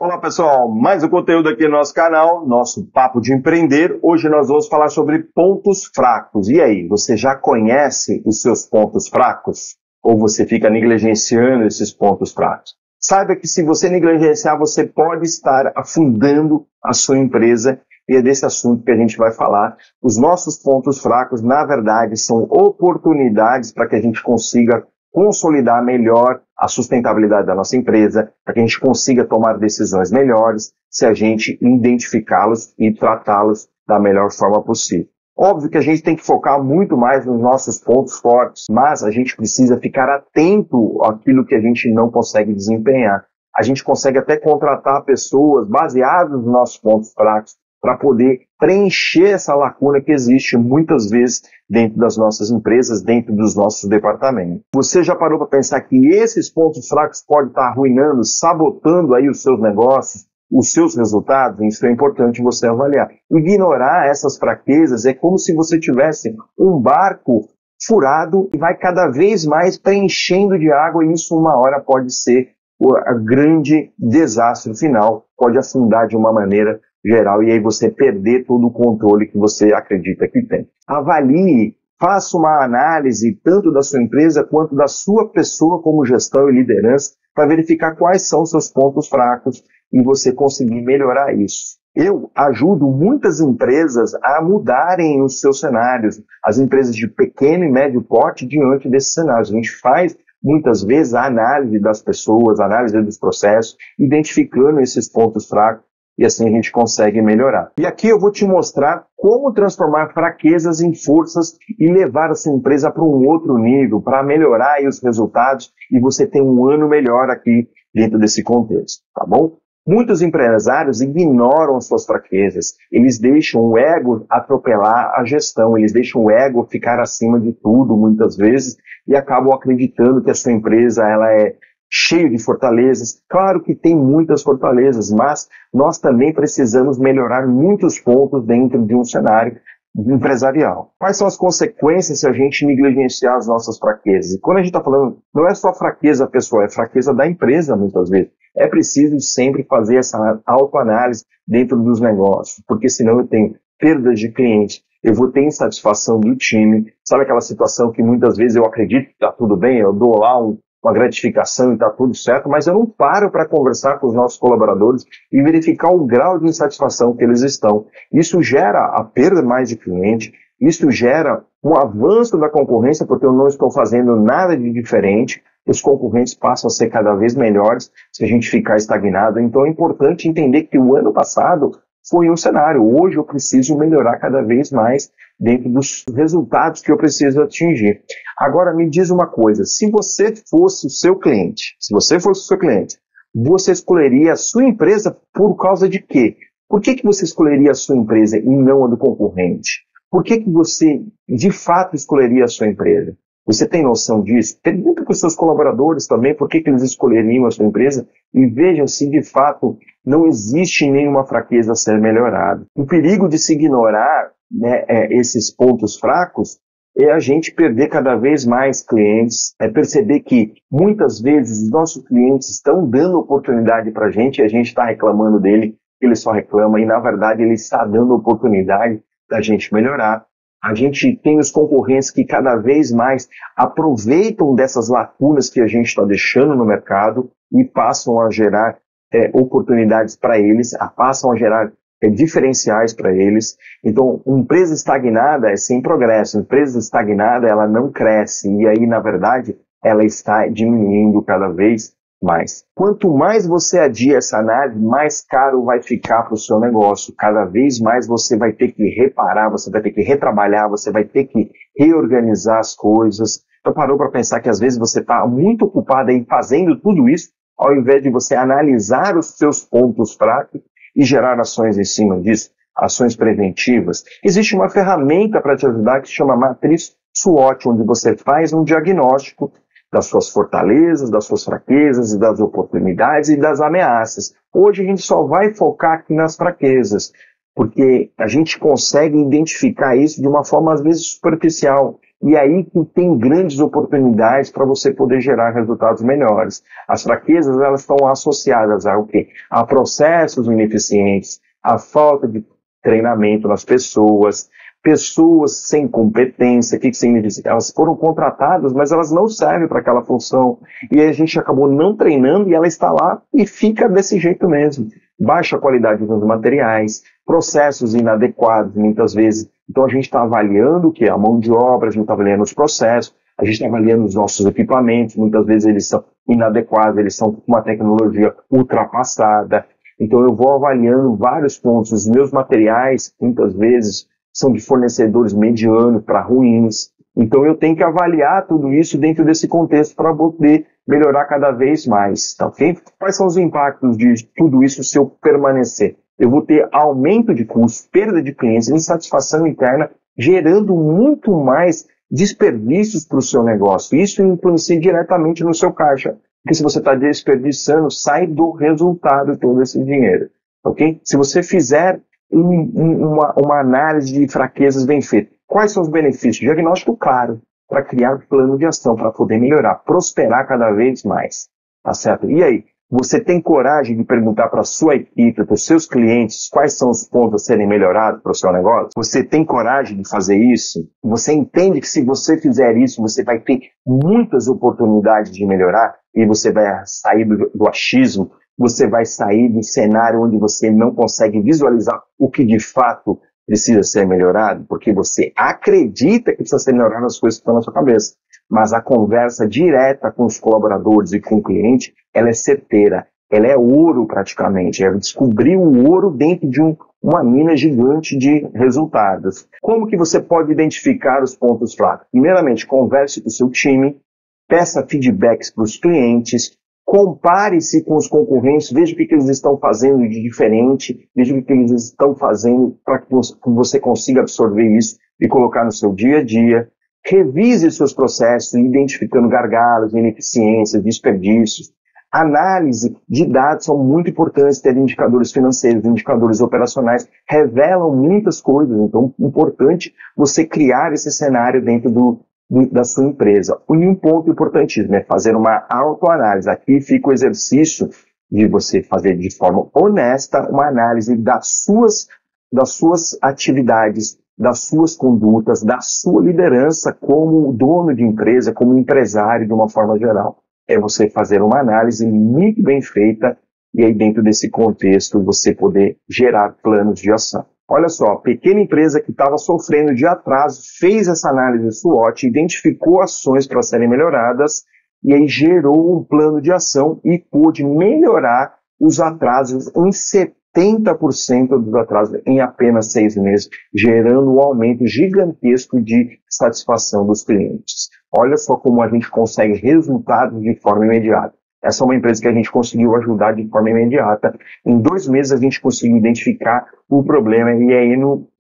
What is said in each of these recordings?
Olá pessoal, mais um conteúdo aqui no nosso canal, nosso Papo de Empreender. Hoje nós vamos falar sobre pontos fracos. E aí, você já conhece os seus pontos fracos? Ou você fica negligenciando esses pontos fracos? Saiba que se você negligenciar, você pode estar afundando a sua empresa. E é desse assunto que a gente vai falar. Os nossos pontos fracos, na verdade, são oportunidades para que a gente consiga consolidar melhor a sustentabilidade da nossa empresa, para que a gente consiga tomar decisões melhores se a gente identificá-los e tratá-los da melhor forma possível. Óbvio que a gente tem que focar muito mais nos nossos pontos fortes, mas a gente precisa ficar atento àquilo que a gente não consegue desempenhar. A gente consegue até contratar pessoas baseadas nos nossos pontos fracos para poder preencher essa lacuna que existe muitas vezes dentro das nossas empresas, dentro dos nossos departamentos. Você já parou para pensar que esses pontos fracos podem estar arruinando, sabotando aí os seus negócios, os seus resultados? Isso é importante você avaliar. Ignorar essas fraquezas é como se você tivesse um barco furado e vai cada vez mais preenchendo de água, e isso uma hora pode ser o grande desastre final, pode afundar de uma maneira geral, e aí você perder todo o controle que você acredita que tem. Avalie, faça uma análise tanto da sua empresa quanto da sua pessoa como gestão e liderança para verificar quais são os seus pontos fracos e você conseguir melhorar isso. Eu ajudo muitas empresas a mudarem os seus cenários, as empresas de pequeno e médio porte diante desses cenários. A gente faz muitas vezes a análise das pessoas, a análise dos processos, identificando esses pontos fracos, e assim a gente consegue melhorar. E aqui eu vou te mostrar como transformar fraquezas em forças e levar a sua empresa para um outro nível, para melhorar aí os resultados e você ter um ano melhor aqui dentro desse contexto, tá bom? Muitos empresários ignoram as suas fraquezas, eles deixam o ego atropelar a gestão, eles deixam o ego ficar acima de tudo muitas vezes e acabam acreditando que a sua empresa ela é cheio de fortalezas. Claro que tem muitas fortalezas, mas nós também precisamos melhorar muitos pontos dentro de um cenário empresarial. Quais são as consequências se a gente negligenciar as nossas fraquezas? E quando a gente está falando, não é só fraqueza pessoal, é fraqueza da empresa muitas vezes. É preciso sempre fazer essa autoanálise dentro dos negócios, porque senão eu tenho perdas de clientes, eu vou ter insatisfação do time. Sabe aquela situação que muitas vezes eu acredito que está tudo bem, eu dou lá uma gratificação e está tudo certo, mas eu não paro para conversar com os nossos colaboradores e verificar o grau de insatisfação que eles estão. Isso gera a perda mais de cliente, isso gera um avanço da concorrência, porque eu não estou fazendo nada de diferente, os concorrentes passam a ser cada vez melhores se a gente ficar estagnado. Então é importante entender que o ano passado foi um cenário, hoje eu preciso melhorar cada vez mais dentro dos resultados que eu preciso atingir. Agora me diz uma coisa, se você fosse o seu cliente, você escolheria a sua empresa por causa de quê? Por que você escolheria a sua empresa e não a do concorrente? Por que você de fato escolheria a sua empresa? Você tem noção disso? Pergunta para os seus colaboradores também por que eles escolheriam a sua empresa e vejam se de fato não existe nenhuma fraqueza a ser melhorada. O perigo de se ignorar esses pontos fracos é a gente perder cada vez mais clientes, é perceber que muitas vezes os nossos clientes estão dando oportunidade para a gente e a gente está reclamando dele, ele só reclama e na verdade ele está dando oportunidade da gente melhorar. A gente tem os concorrentes que cada vez mais aproveitam dessas lacunas que a gente está deixando no mercado e passam a gerar oportunidades para eles, passam a gerar diferenciais para eles. Então, uma empresa estagnada é sem progresso. Uma empresa estagnada, ela não cresce. E aí, na verdade, ela está diminuindo cada vez mais. Quanto mais você adia essa análise, mais caro vai ficar para o seu negócio. Cada vez mais você vai ter que reparar, você vai ter que retrabalhar, você vai ter que reorganizar as coisas. Então parou para pensar que às vezes você está muito ocupado em fazendo tudo isso, ao invés de você analisar os seus pontos fracos e gerar ações em cima disso, ações preventivas. Existe uma ferramenta para te ajudar que se chama Matriz SWOT, onde você faz um diagnóstico das suas fortalezas, das suas fraquezas, das oportunidades e das ameaças. Hoje a gente só vai focar aqui nas fraquezas, porque a gente consegue identificar isso de uma forma às vezes superficial. E aí que tem grandes oportunidades para você poder gerar resultados melhores. As fraquezas, elas estão associadas a o quê? A processos ineficientes, a falta de treinamento nas pessoas, pessoas sem competência. O que significa? Elas foram contratadas, mas elas não servem para aquela função. E aí a gente acabou não treinando e ela está lá e fica desse jeito mesmo. Baixa qualidade dos materiais, processos inadequados muitas vezes. Então a gente está avaliando o que? A mão de obra, a gente está avaliando os processos, a gente está avaliando os nossos equipamentos, muitas vezes eles são inadequados, eles são com uma tecnologia ultrapassada. Então eu vou avaliando vários pontos. Os meus materiais, muitas vezes, são de fornecedores medianos para ruins. Então eu tenho que avaliar tudo isso dentro desse contexto para poder melhorar cada vez mais, tá ok? Quais são os impactos de tudo isso se eu permanecer? Eu vou ter aumento de custos, perda de clientes, insatisfação interna, gerando muito mais desperdícios para o seu negócio. Isso influencia diretamente no seu caixa. Porque se você está desperdiçando, sai do resultado todo esse dinheiro, ok? Se você fizer uma análise de fraquezas bem feita, quais são os benefícios? Diagnóstico claro, para criar plano de ação, para poder melhorar, prosperar cada vez mais, tá certo? E aí, você tem coragem de perguntar para a sua equipe, para os seus clientes, quais são os pontos a serem melhorados para o seu negócio? Você tem coragem de fazer isso? Você entende que se você fizer isso, você vai ter muitas oportunidades de melhorar e você vai sair do achismo, você vai sair de um cenário onde você não consegue visualizar o que de fato precisa ser melhorado, porque você acredita que precisa ser melhorado as coisas que estão na sua cabeça. Mas a conversa direta com os colaboradores e com o cliente, ela é certeira, ela é ouro praticamente, é descobrir o ouro dentro de uma mina gigante de resultados. Como que você pode identificar os pontos fracos? Primeiramente, converse com o seu time, peça feedbacks para os clientes, compare-se com os concorrentes, veja o que eles estão fazendo de diferente, veja o que eles estão fazendo para que você consiga absorver isso e colocar no seu dia a dia. Revise seus processos, identificando gargalos, ineficiências, desperdícios. Análise de dados são muito importantes, ter indicadores financeiros, indicadores operacionais, revelam muitas coisas, então é importante você criar esse cenário dentro da sua empresa. E um ponto importantíssimo é fazer uma autoanálise. Aqui fica o exercício de você fazer de forma honesta uma análise das suas atividades, das suas condutas, da sua liderança como dono de empresa, como empresário de uma forma geral. É você fazer uma análise muito bem feita e aí dentro desse contexto você poder gerar planos de ação. Olha só, a pequena empresa que estava sofrendo de atraso fez essa análise SWOT, identificou ações para serem melhoradas e aí gerou um plano de ação e pôde melhorar os atrasos em 70% dos atrasos em apenas 6 meses, gerando um aumento gigantesco de satisfação dos clientes. Olha só como a gente consegue resultados de forma imediata. Essa é uma empresa que a gente conseguiu ajudar de forma imediata. Em 2 meses a gente conseguiu identificar o problema e aí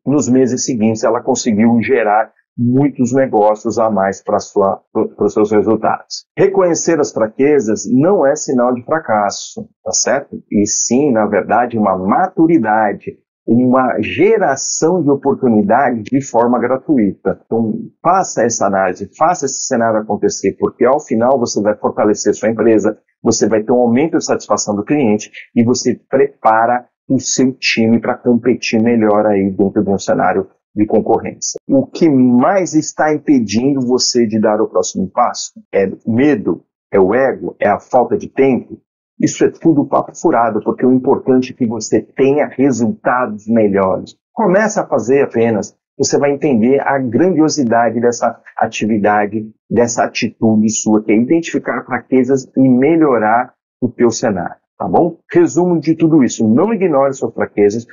nos meses seguintes ela conseguiu gerar muitos negócios a mais para os seus resultados. Reconhecer as fraquezas não é sinal de fracasso, tá certo? E sim, na verdade, uma maturidade, uma geração de oportunidade de forma gratuita. Então, faça essa análise, faça esse cenário acontecer, porque ao final você vai fortalecer sua empresa, você vai ter um aumento de satisfação do cliente e você prepara o seu time para competir melhor aí dentro de um cenário de concorrência. O que mais está impedindo você de dar o próximo passo? É o medo? É o ego? É a falta de tempo? Isso é tudo papo furado, porque o importante é que você tenha resultados melhores. Comece a fazer apenas. Você vai entender a grandiosidade dessa atividade, dessa atitude sua, que é identificar fraquezas e melhorar o teu cenário. Tá bom? Resumo de tudo isso. Não ignore suas fraquezas,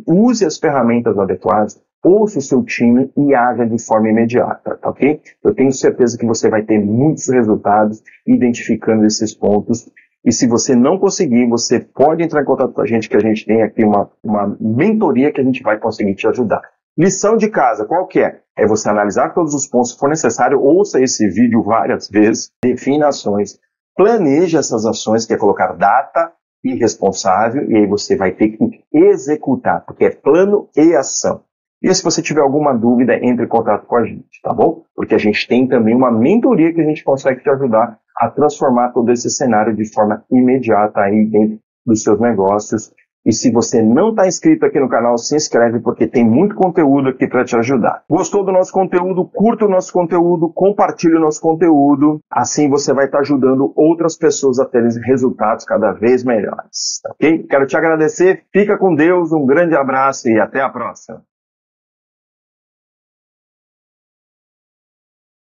use as ferramentas adequadas, ouça o seu time e haja de forma imediata, tá ok? Eu tenho certeza que você vai ter muitos resultados identificando esses pontos. E se você não conseguir, você pode entrar em contato com a gente, que a gente tem aqui uma mentoria que a gente vai conseguir te ajudar. Lição de casa, qual que é? É você analisar todos os pontos, se for necessário, ouça esse vídeo várias vezes, defina ações, planeje essas ações, que é colocar data e responsável, e aí você vai ter que executar, porque é plano e ação. E se você tiver alguma dúvida, entre em contato com a gente, tá bom? Porque a gente tem também uma mentoria que a gente consegue te ajudar a transformar todo esse cenário de forma imediata aí dentro dos seus negócios. E se você não está inscrito aqui no canal, se inscreve porque tem muito conteúdo aqui para te ajudar. Gostou do nosso conteúdo? Curta o nosso conteúdo, compartilhe o nosso conteúdo. Assim você vai estar ajudando outras pessoas a terem resultados cada vez melhores. Ok? Quero te agradecer. Fica com Deus, um grande abraço e até a próxima.